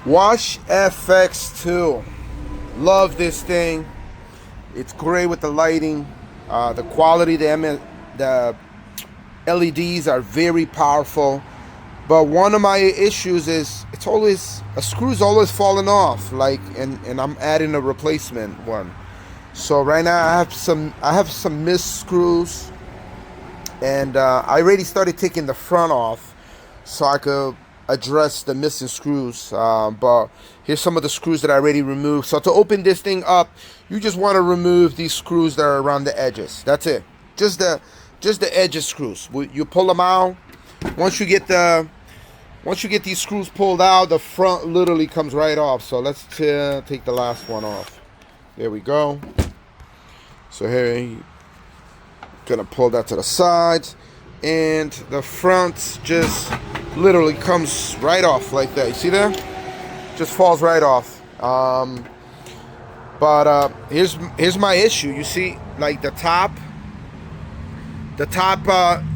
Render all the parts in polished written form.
Wash FX2. Love this thing. It's great with the lighting. The quality, the LEDs are very powerful. But one of my issues is it's always a screw's always falling off. Like, and I'm adding a replacement one. So right now I have some missed screws, and I already started taking the front off so I could address the missing screws. But here's some of the screws that I already removed. So to open this thing up, you just want to remove these screws that are around the edges. That's it. Just the edges screws. You pull them out. Once you get these screws pulled out, the front literally comes right off. So let's take the last one off. There we go. So here, gonna pull that to the sides, and the front just literally comes right off like that. You see that? Just falls right off. But here's my issue. You see, like the top,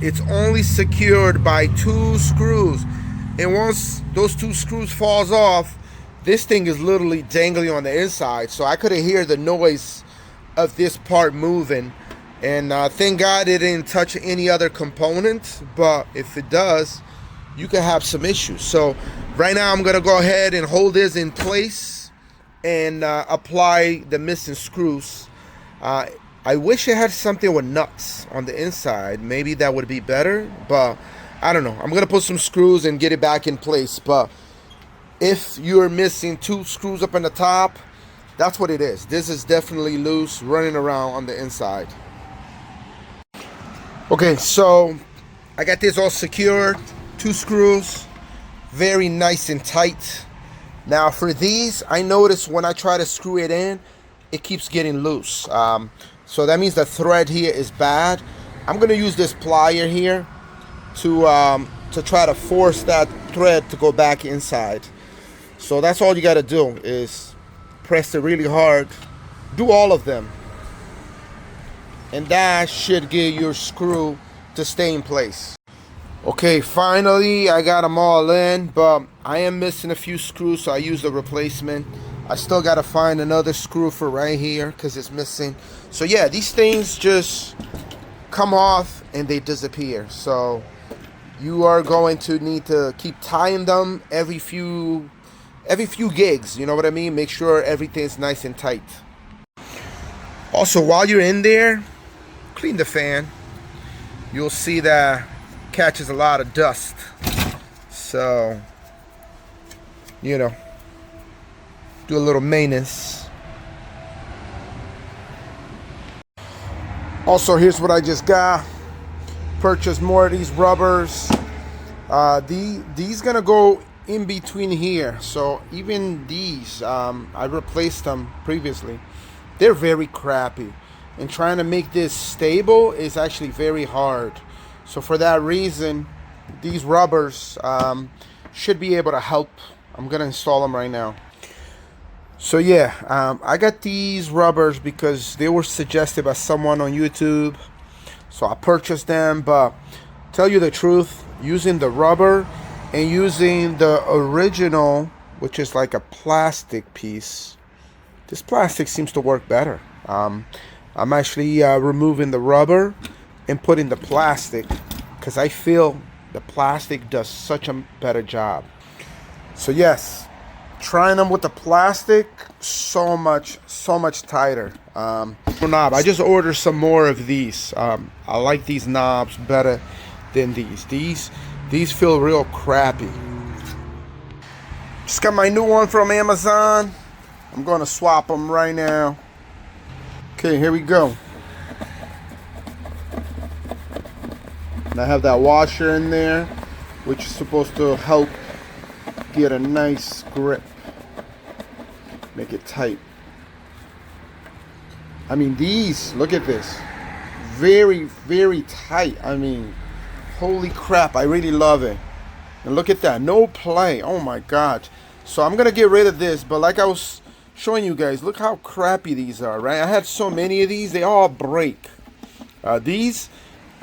it's only secured by 2 screws, and once those 2 screws falls off, this thing is literally dangling on the inside. So I couldn't hear the noise of this part moving, and thank God it didn't touch any other component. But if it does, you can have some issues. So right now I'm gonna go ahead and hold this in place and apply the missing screws. I wish it had something with nuts on the inside. Maybe that would be better, but I don't know. I'm gonna put some screws and get it back in place. But if you're missing 2 screws up on the top, that's what it is. This is definitely loose, running around on the inside. Okay, so I got this all secured. 2 screws, very nice and tight. Now for these, I notice when I try to screw it in, it keeps getting loose. So that means the thread here is bad. I'm gonna use this plier here to try to force that thread to go back inside. So that's all you gotta do is press it really hard. Do all of them, and that should get your screw to stay in place. Okay, finally I got them all in, but I am missing a few screws, so I used a replacement. I still gotta find another screw for right here because it's missing. So yeah, these things just come off and they disappear. So you are going to need to keep tying them every few gigs, you know what I mean? Make sure everything's nice and tight. Also, while you're in there, clean the fan. You'll see that catches a lot of dust. So, you know, do a little maintenance. Also, here's what I just got. Purchased more of these rubbers. These gonna go in between here. So even these, I replaced them previously. They're very crappy, and trying to make this stable is actually very hard. So for that reason, these rubbers should be able to help. I'm gonna install them right now. So yeah, I got these rubbers because they were suggested by someone on YouTube. So I purchased them, but tell you the truth, using the rubber and using the original, which is like a plastic piece, this plastic seems to work better. I'm actually removing the rubber and putting the plastic because I feel the plastic does such a better job. So yes, trying them with the plastic, so much tighter. Knob, I just ordered some more of these. I like these knobs better than these. These feel real crappy. Just got my new one from Amazon. I'm gonna swap them right now. Okay, here we go. And I have that washer in there, which is supposed to help get a nice grip. Make it tight. I mean, these, look at this. Very tight. I mean, holy crap, I really love it. And look at that, no play. Oh my god. So I'm gonna get rid of this, but like I was showing you guys, look how crappy these are, right? I had so many of these, they all break. These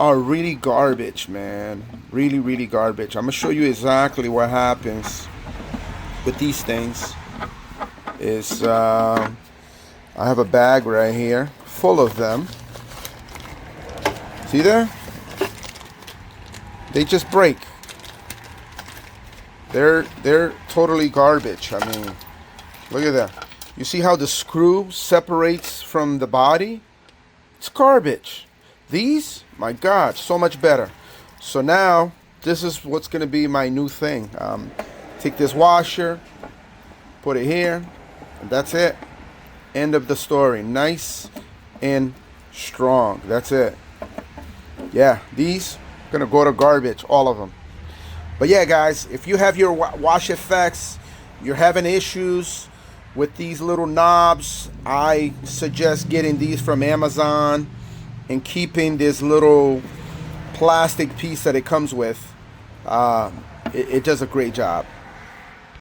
are really garbage, man. Really garbage. I'm gonna show you exactly what happens. with these things is I have a bag right here full of them. See there? They just break. They're totally garbage. I mean, look at that. You see how the screw separates from the body? It's garbage. These, my God, so much better. So now, this is what's going to be my new thing. Take this washer, put it here, and that's it. End of the story. Nice and strong. That's it. Yeah, these are going to go to garbage, all of them. But yeah, guys, if you have your wash effects, you're having issues with these little knobs, I suggest getting these from Amazon and keeping this little plastic piece that it comes with. It does a great job.